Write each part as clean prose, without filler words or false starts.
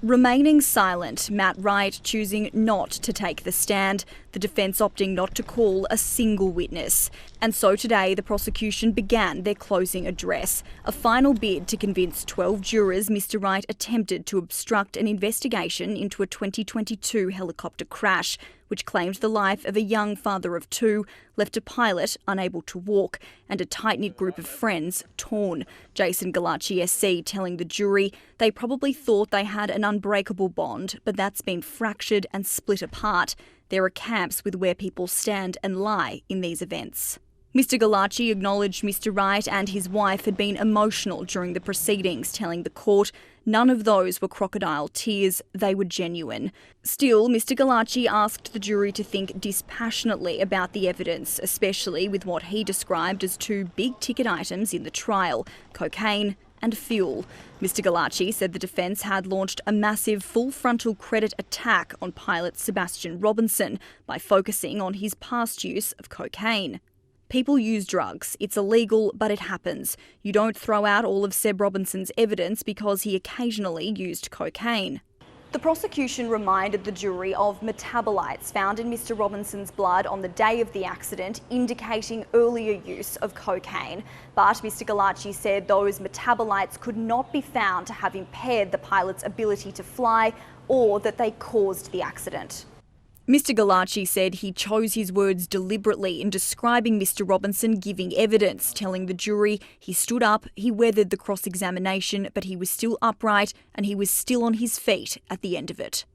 Remaining silent, Matt Wright choosing not to take the stand, the defence opting not to call a single witness. And so today the prosecution began their closing address, a final bid to convince 12 jurors Mr Wright attempted to obstruct an investigation into a 2022 helicopter crash, which claimed the life of a young father of two, left a pilot unable to walk and a tight-knit group of friends torn. Jason Galacci SC telling the jury they probably thought they had an unbreakable bond, but that's been fractured and split apart. There are camps with where people stand and lie in these events. Mr Galacci acknowledged Mr Wright and his wife had been emotional during the proceedings, telling the court none of those were crocodile tears, they were genuine. Still, Mr Galacci asked the jury to think dispassionately about the evidence, especially with what he described as two big-ticket items in the trial, cocaine and fuel. Mr Galacci said the defence had launched a massive full-frontal credit attack on pilot Sebastian Robinson by focusing on his past use of cocaine. People use drugs. It's illegal, but it happens. You don't throw out all of Seb Robinson's evidence because he occasionally used cocaine. The prosecution reminded the jury of metabolites found in Mr Robinson's blood on the day of the accident, indicating earlier use of cocaine. But Mr Galacci said those metabolites could not be found to have impaired the pilot's ability to fly or that they caused the accident. Mr Galacci said he chose his words deliberately in describing Mr Robinson giving evidence, telling the jury he stood up, he weathered the cross-examination, but he was still upright and he was still on his feet at the end of it.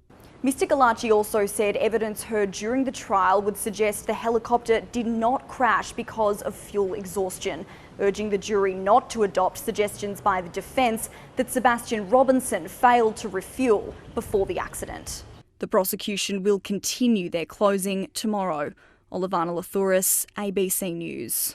Mr Galacci also said evidence heard during the trial would suggest the helicopter did not crash because of fuel exhaustion, urging the jury not to adopt suggestions by the defence that Sebastian Robinson failed to refuel before the accident. The prosecution will continue their closing tomorrow. Olivana Lathouris, ABC News.